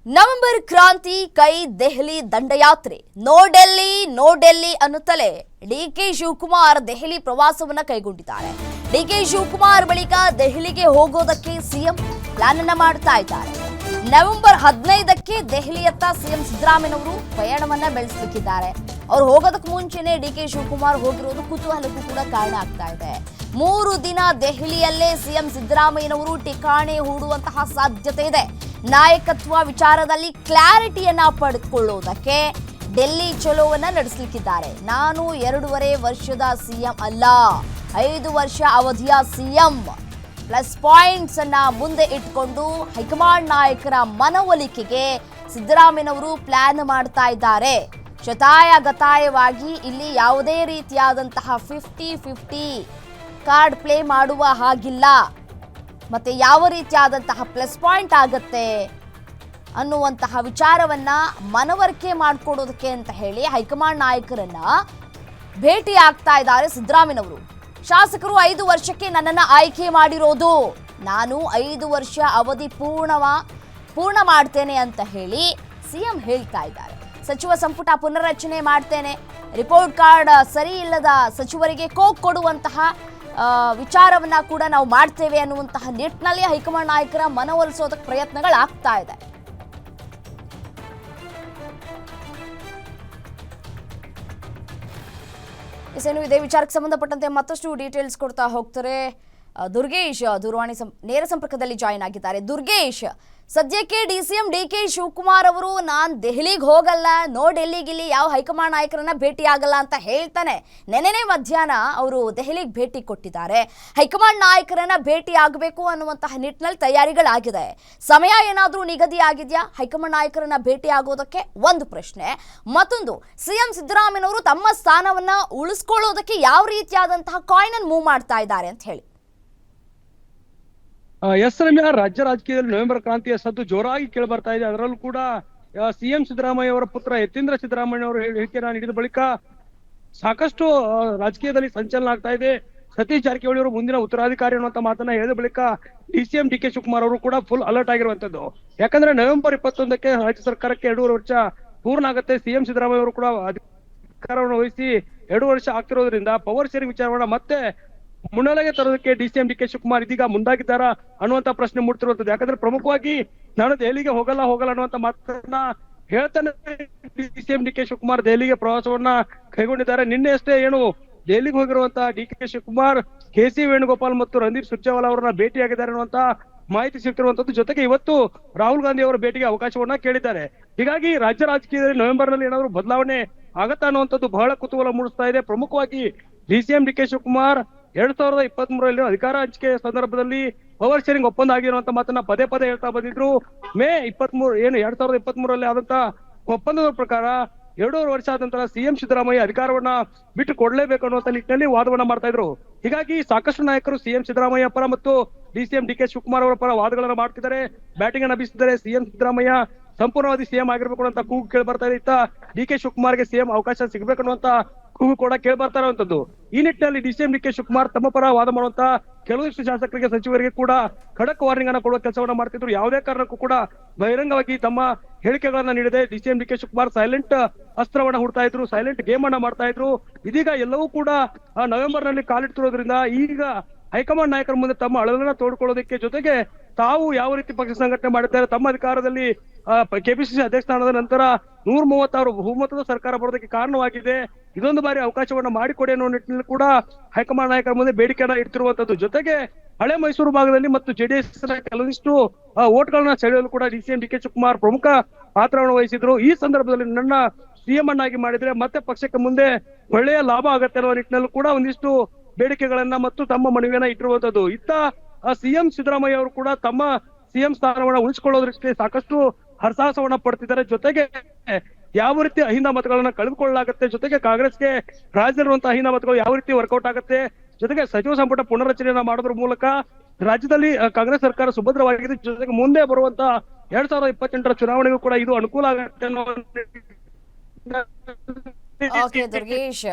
November ಕ್ರಾಂತಿ ಕೈ Delhi ದಂಡಯಾತ್ರೆ no Delhi ಅನ್ನುತ್ತಲೇ DK Shivakumar Delhi ಪ್ರವಾಸವನ್ನ ಕೈಗೊಂಡಿದ್ದಾರೆ. ಡಿಕೆ ಶಿವಕುಮಾರ್ ಬಳಿಕ ದೆಹಲಿಗೆ ಹೋಗೋದಕ್ಕೆ ಸಿಎಂ ಪ್ಲಾನ್ ಅನ್ನ ಮಾಡ್ತಾ ಇದ್ದಾರೆ. ನವೆಂಬರ್ 15ಕ್ಕೆ ದೆಹಲಿಯತ್ತ ಸಿಎಂ ಸಿದ್ದರಾಮಯ್ಯನವರು ಪಯಣವನ್ನ ಬೆಳೆಸಲಿಕ್ಕಿದ್ದಾರೆ. ಅವ್ರು ಹೋಗೋದಕ್ಕೆ ಮುಂಚೆನೆ ಡಿಕೆ ಶಿವಕುಮಾರ್ ಹೋಗಿರೋದು ಕುತೂಹಲಕ್ಕೂ ಕೂಡ ಕಾರಣ ಆಗ್ತಾ ಇದೆ. 3 ದಿನ ದೆಹಲಿಯಲ್ಲೇ ಸಿಎಂ ಸಿದ್ದರಾಮಯ್ಯನವರು ಠಿಕಾಣೆ ಹೂಡುವಂತಹ ಸಾಧ್ಯತೆ ಇದೆ. ನಾಯಕತ್ವ ವಿಚಾರದಲ್ಲಿ ಕ್ಲಾರಿಟಿಯನ್ನ ಪಡೆದುಕೊಳ್ಳುವುದಕ್ಕೆ ಡೆಲ್ಲಿ ಚಲೋವನ್ನ ನಡೆಸಲಿಕ್ಕಿದ್ದಾರೆ. ನಾನು 2.5 ವರ್ಷದ ಸಿಎಂ ಅಲ್ಲ, 5 ವರ್ಷ ಅವಧಿಯ ಸಿಎಂ ಪ್ಲಸ್ ಪಾಯಿಂಟ್ಸ್ ಅನ್ನ ಮುಂದೆ ಇಟ್ಕೊಂಡು ಹೈಕಮಾಂಡ್ ನಾಯಕರ ಮನವೊಲಿಕೆಗೆ ಸಿದ್ದರಾಮಯ್ಯನವರು ಪ್ಲಾನ್ ಮಾಡ್ತಾ ಇದ್ದಾರೆ. ಶತಾಯಗತಾಯವಾಗಿ ಇಲ್ಲಿ ಯಾವುದೇ ರೀತಿಯಾದಂತಹ 50-50 ಕಾರ್ಡ್ ಪ್ಲೇ ಮಾಡುವ ಹಾಗಿಲ್ಲ. ಮತ್ತೆ ಯಾವ ರೀತಿಯಾದಂತಹ ಪ್ಲಸ್ ಪಾಯಿಂಟ್ ಆಗತ್ತೆ ಅನ್ನುವಂತಹ ವಿಚಾರವನ್ನ ಮನವರಿಕೆ ಮಾಡಿಕೊಡೋದಕ್ಕೆ ಅಂತ ಹೇಳಿ ಹೈಕಮಾಂಡ್ ನಾಯಕರನ್ನ ಭೇಟಿ ಆಗ್ತಾ ಇದ್ದಾರೆ ಸಿದ್ದರಾಮಯ್ಯನವರು. ಶಾಸಕರು 5 ವರ್ಷಕ್ಕೆ ನನ್ನನ್ನು ಆಯ್ಕೆ ಮಾಡಿರೋದು, ನಾನು 5 ವರ್ಷ ಅವಧಿ ಪೂರ್ಣ ಮಾಡ್ತೇನೆ ಅಂತ ಹೇಳಿ ಸಿಎಂ ಹೇಳ್ತಾ ಇದ್ದಾರೆ. ಸಚಿವ ಸಂಪುಟ ಪುನರ್ರಚನೆ ಮಾಡ್ತೇನೆ, ರಿಪೋರ್ಟ್ ಕಾರ್ಡ್ ಸರಿ ಇಲ್ಲದ ಸಚಿವರಿಗೆ ಕೋಕ್ ಕೊಡುವಂತಹ ವಿಚಾರವನ್ನ ಕೂಡ ನಾವು ಮಾಡ್ತೇವೆ ಅನ್ನುವಂತಹ ನಿಟ್ಟಿನಲ್ಲಿ ಹೈಕಮಾಂಡ್ ನಾಯಕರ ಮನವೊಲಿಸೋದಕ್ಕೆ ಪ್ರಯತ್ನಗಳಾಗ್ತಾ ಇದೆ. ಇದೇ ವಿಚಾರಕ್ಕೆ ಸಂಬಂಧಪಟ್ಟಂತೆ ಮತ್ತಷ್ಟು ಡೀಟೇಲ್ಸ್ ಕೊಡ್ತಾ ಹೋಗ್ತಾರೆ ದುರ್ಗೇಶ್ ದೂರವಾಣಿ ನೇರ ಸಂಪರ್ಕದಲ್ಲಿ ಜಾಯಿನ್ ಆಗಿದ್ದಾರೆ. ದುರ್ಗೇಶ್, ಸದ್ಯಕ್ಕೆ ಡಿಸಿಎಂ ಡಿಕೆ ಶಿವಕುಮಾರ್ ಅವರು ನಾನು ದೆಹಲಿಗೆ ಹೋಗಲ್ಲ, ನೋ ಡೆಲ್ಲಿಗಿಲ್ಲಿ ಯಾವ ಹೈಕಮಾಂಡ್ ನಾಯಕರನ್ನ ಭೇಟಿ ಆಗಲ್ಲ ಅಂತ ಹೇಳ್ತಾನೆ ನೆನ್ನೆನೇ ಮಧ್ಯಾಹ್ನ ಅವರು ದೆಹಲಿಗೆ ಭೇಟಿ ಕೊಟ್ಟಿದ್ದಾರೆ. ಹೈಕಮಾಂಡ್ ನಾಯಕರನ್ನ ಭೇಟಿ ಆಗಬೇಕು ಅನ್ನುವಂತಹ ನಿಟ್ಟಿನಲ್ಲಿ ತಯಾರಿಗಳಾಗಿದೆ. ಸಮಯ ಏನಾದರೂ ನಿಗದಿ ಆಗಿದೆಯಾ ಹೈಕಮಾಂಡ್ ನಾಯಕರನ್ನ ಭೇಟಿ ಆಗೋದಕ್ಕೆ? ಒಂದು ಪ್ರಶ್ನೆ. ಮತ್ತೊಂದು, ಸಿಎಂ ಸಿದ್ದರಾಮಯ್ಯನವರು ತಮ್ಮ ಸ್ಥಾನವನ್ನ ಉಳಿಸ್ಕೊಳ್ಳೋದಕ್ಕೆ ಯಾವ ರೀತಿಯಾದಂತಹ ಕಾಯಿನ್ ಅನ್ನು ಮೂವ್ ಮಾಡ್ತಾ ಇದ್ದಾರೆ ಅಂತ ಹೇಳಿ. ಎಸ್ ರಮ್ಯಾ, ರಾಜ್ಯ ರಾಜಕೀಯದಲ್ಲಿ ನವೆಂಬರ್ ಕ್ರಾಂತಿಯ ಸದ್ದು ಜೋರಾಗಿ ಕೇಳಿ ಬರ್ತಾ ಇದೆ. ಅದರಲ್ಲೂ ಕೂಡ ಸಿಎಂ ಸಿದ್ದರಾಮಯ್ಯ ಅವರ ಪುತ್ರ ಯತೀಂದ್ರ ಸಿದ್ದರಾಮಯ್ಯ ಅವರು ಹೇಳಿಕೆಯನ್ನು ನೀಡಿದ ಬಳಿಕ ಸಾಕಷ್ಟು ರಾಜಕೀಯದಲ್ಲಿ ಸಂಚಲನ ಆಗ್ತಾ ಇದೆ. ಸತೀಶ್ ಜಾರಕಿಹೊಳಿ ಅವರು ಮುಂದಿನ ಉತ್ತರಾಧಿಕಾರಿ ಅನ್ನುವಂತ ಮಾತನ್ನ ಹೇಳಿದ ಬಳಿಕ ಡಿಸಿಎಂ ಡಿಕೆ ಶಿವಕುಮಾರ್ ಅವರು ಕೂಡ ಫುಲ್ ಅಲರ್ಟ್ ಆಗಿರುವಂತದ್ದು. ಯಾಕಂದ್ರೆ ನವೆಂಬರ್ 21ಕ್ಕೆ ರಾಜ್ಯ ಸರ್ಕಾರಕ್ಕೆ 2.5 ವರ್ಷ ಪೂರ್ಣ ಆಗುತ್ತೆ. ಸಿಎಂ ಸಿದ್ದರಾಮಯ್ಯ ಅವರು ಕೂಡ ಅಧಿಕಾರವನ್ನು ವಹಿಸಿ 2 ವರ್ಷ ಆಗ್ತಿರೋದ್ರಿಂದ ಪವರ್ ಶೇರಿಂಗ್ ವಿಚಾರವನ್ನ ಮತ್ತೆ ಮುನ್ನೆಲೆಗೆ ತರೋದಕ್ಕೆ ಡಿಸಿಎಂ ಡಿಕೆ ಶಿವಕುಮಾರ್ ಇದೀಗ ಮುಂದಾಗಿದ್ದಾರಾ ಅನ್ನುವಂತ ಪ್ರಶ್ನೆ ಮೂಡ್ತಿರುವಂತದ್ದು. ಯಾಕಂದ್ರೆ ಪ್ರಮುಖವಾಗಿ ನಾನು ದೆಹಲಿಗೆ ಹೋಗಲ್ಲ ಅನ್ನುವಂತ ಮಾತನ್ನ ಹೇಳ್ತಾನೆ ಡಿಸಿಎಂ ಡಿಕೆ ಶಿವಕುಮಾರ್ ದೆಹಲಿಗೆ ಪ್ರವಾಸವನ್ನ ಕೈಗೊಂಡಿದ್ದಾರೆ. ನಿನ್ನೆ ಅಷ್ಟೇ ದೆಹಲಿಗೆ ಹೋಗಿರುವಂತ ಡಿಕೆ ಶಿವಕುಮಾರ್ ಕೆಸಿ ವೇಣುಗೋಪಾಲ್ ಮತ್ತು ರಣದೀಪ್ ಸುರ್ಜೇವಾಲಾ ಅವರನ್ನ ಭೇಟಿಯಾಗಿದ್ದಾರೆ ಅನ್ನುವಂತ ಮಾಹಿತಿ ಸಿಗ್ತಿರುವಂತದ್ದು. ಜೊತೆಗೆ ಇವತ್ತು ರಾಹುಲ್ ಗಾಂಧಿ ಅವರ ಭೇಟಿಗೆ ಅವಕಾಶವನ್ನ ಕೇಳಿದ್ದಾರೆ. ಹೀಗಾಗಿ ರಾಜ್ಯ ರಾಜಕೀಯದಲ್ಲಿ ನವೆಂಬರ್ ನಲ್ಲಿ ಏನಾದ್ರು ಬದಲಾವಣೆ ಆಗತ್ತಾ ಅನ್ನುವಂಥದ್ದು ಬಹಳ ಕುತೂಹಲ ಮೂಡಿಸ್ತಾ ಇದೆ. ಪ್ರಮುಖವಾಗಿ ಡಿಸಿಎಂ ಡಿಕೆ ಶಿವಕುಮಾರ್ 2023ರಲ್ಲಿ ಅಧಿಕಾರ ಹಂಚಿಕೆ ಸಂದರ್ಭದಲ್ಲಿ ಪವರ್ ಶೇರಿಂಗ್ ಒಪ್ಪಂದ ಆಗಿರುವಂತ ಮಾತನ್ನ ಪದೇ ಹೇಳ್ತಾ ಬಂದಿದ್ರು. ಮೇ 2023ರಲ್ಲಿ ಆದಂತ ಒಪ್ಪಂದದ ಪ್ರಕಾರ 2.5 ವರ್ಷ ಆದ ನಂತರ ಸಿಎಂ ಸಿದ್ದರಾಮಯ್ಯ ಅಧಿಕಾರವನ್ನ ಬಿಟ್ಟು ಕೊಡ್ಲೇಬೇಕು ಅನ್ನುವಂತ ನಿಟ್ಟಿನಲ್ಲಿ ವಾದವನ್ನ ಮಾಡ್ತಾ ಇದ್ರು. ಹೀಗಾಗಿ ಸಾಕಷ್ಟು ನಾಯಕರು ಸಿಎಂ ಸಿದ್ದರಾಮಯ್ಯ ಪರ ಮತ್ತು ಡಿಸಿಎಂ ಡಿಕೆ ಶಿವಕುಮಾರ್ ಅವರ ಪರ ವಾದಗಳನ್ನ ಮಾಡ್ತಿದ್ದಾರೆ, ಬ್ಯಾಟಿಂಗ್ ಅನ್ನ ಬೀಸಿದ್ದಾರೆ. ಸಿಎಂ ಸಿದ್ದರಾಮಯ್ಯ ಸಂಪೂರ್ಣವಾಗಿ ಸಿಎಂ ಆಗಿರ್ಬೇಕು ಅಂತ ಕೂಗು ಕೇಳಿ ಬರ್ತಾ ಇದೆ. ಇತ್ತ ಡಿಕೆ ಶಿವಕುಮಾರ್ಗೆ ಸಿಎಂ ಅವಕಾಶ ಸಿಗಬೇಕು ಅನ್ನುವಂತ ಕೂಗು ಕೂಡ ಕೇಳಿ ಬರ್ತಾ ಇರುವಂತದ್ದು. ಈ ನಿಟ್ಟಿನಲ್ಲಿ ಡಿಸಿಎಂ ಡಿಕೆ ಶಿವಕುಮಾರ್ ತಮ್ಮ ಪರ ವಾದ ಮಾಡುವಂತ ಕೆಲವಷ್ಟು ಶಾಸಕರಿಗೆ ಸಚಿವರಿಗೆ ಕೂಡ ಖಡಕ್ ವಾರ್ನಿಂಗ್ ಅನ್ನ ಕೊಡುವ ಕೆಲಸವನ್ನ ಮಾಡ್ತಿದ್ರು. ಯಾವುದೇ ಕಾರಣಕ್ಕೂ ಕೂಡ ಬಹಿರಂಗವಾಗಿ ತಮ್ಮ ಹೇಳಿಕೆಗಳನ್ನ ನೀಡದೆ ಡಿಸಿಎಂ ಡಿಕೆ ಶಿವಕುಮಾರ್ ಸೈಲೆಂಟ್ ಅಸ್ತ್ರವನ್ನ ಹುಡ್ತಾ ಇದ್ರು, ಸೈಲೆಂಟ್ ಗೇಮ್ ಅನ್ನ ಮಾಡ್ತಾ ಇದ್ರು. ಇದೀಗ ಎಲ್ಲವೂ ಕೂಡ ನವೆಂಬರ್ ನಲ್ಲಿ ಕಾಲಿಡ್ತಿರೋದ್ರಿಂದ ಈಗ ಹೈಕಮಾಂಡ್ ನಾಯಕರ ಮುಂದೆ ತಮ್ಮ ಅಳಲನ್ನ ತೋಡ್ಕೊಳ್ಳೋದಕ್ಕೆ, ಜೊತೆಗೆ ತಾವು ಯಾವ ರೀತಿ ಪಕ್ಷ ಸಂಘಟನೆ ಮಾಡಿದ್ದಾರೆ, ತಮ್ಮ ಅಧಿಕಾರದಲ್ಲಿ ಕೆಪಿಸಿಸಿ ಅಧ್ಯಕ್ಷ ಸ್ಥಾನದ ನಂತರ 136 ಬಹುಮತದ ಸರ್ಕಾರ ಬರೋದಕ್ಕೆ ಕಾರಣವಾಗಿದೆ, ಇದೊಂದು ಬಾರಿ ಅವಕಾಶವನ್ನ ಮಾಡಿಕೊಡಿ ಅನ್ನೋ ನಿಟ್ಟಿನಲ್ಲಿ ಕೂಡ ಹೈಕಮಾಂಡ್ ನಾಯಕರ ಮುಂದೆ ಬೇಡಿಕೆಯನ್ನ ಇಡ್ತಿರುವಂತದ್ದು. ಜೊತೆಗೆ ಹಳೆ ಮೈಸೂರು ಭಾಗದಲ್ಲಿ ಮತ್ತು ಜೆಡಿಎಸ್ ಕೆಲವಿಷ್ಟು ಓಟ್ಗಳನ್ನ ಸೆಳೆಯಲು ಕೂಡ ಡಿಸಿಎಂ ಡಿಕೆ ಶಿವಕುಮಾರ್ ಪ್ರಮುಖ ಪಾತ್ರವನ್ನು ವಹಿಸಿದ್ರು. ಈ ಸಂದರ್ಭದಲ್ಲಿ ನನ್ನ ಸಿಎಂ ಅನ್ನಾಗಿ ಮಾಡಿದ್ರೆ ಮತ್ತೆ ಪಕ್ಷಕ್ಕೆ ಮುಂದೆ ಒಳ್ಳೆಯ ಲಾಭ ಆಗತ್ತೆ ಅನ್ನೋ ನಿಟ್ಟಿನಲ್ಲಿ ಕೂಡ ಒಂದಿಷ್ಟು ಬೇಡಿಕೆಗಳನ್ನ ಮತ್ತು ತಮ್ಮ ಮನವಿಯನ್ನ ಇಟ್ಟಿರುವಂತದ್ದು. ಇತ್ತ ಸಿಎಂ ಸಿದ್ದರಾಮಯ್ಯ ಅವರು ಕೂಡ ತಮ್ಮ ಸಿಎಂ ಸ್ಥಾನವನ್ನ ಉಳಿಸಿಕೊಳ್ಳೋದಕ್ಕೆ ಸಾಕಷ್ಟು ಹರಸಾಹಸವನ್ನ ಪಡ್ತಿದ್ದಾರೆ. ಜೊತೆಗೆ ಯಾವ ರೀತಿ ಅಹಿಂದ ಮತಗಳನ್ನ ಕಳೆದುಕೊಳ್ಳಲಾಗುತ್ತೆ, ಜೊತೆಗೆ ಕಾಂಗ್ರೆಸ್ಗೆ ರಾಜ್ಯದಲ್ಲಿರುವಂತಹ ಅಹಿಂದ ಮತಗಳು ಯಾವ ರೀತಿ ವರ್ಕೌಟ್ ಆಗುತ್ತೆ, ಜೊತೆಗೆ ಸಚಿವ ಸಂಪುಟ ಪುನರ್ರಚನೆಯನ್ನ ಮಾಡೋದ್ರ ಮೂಲಕ ರಾಜ್ಯದಲ್ಲಿ ಕಾಂಗ್ರೆಸ್ ಸರ್ಕಾರ ಸುಭದ್ರವಾಗಿದೆ. ಜೊತೆಗೆ ಮುಂದೆ ಬರುವಂತ 2028ರ ಚುನಾವಣೆಗೂ ಕೂಡ ಇದು ಅನುಕೂಲ ಆಗುತ್ತೆ ಅನ್ನೋ ದುರ್ಗೇಶ್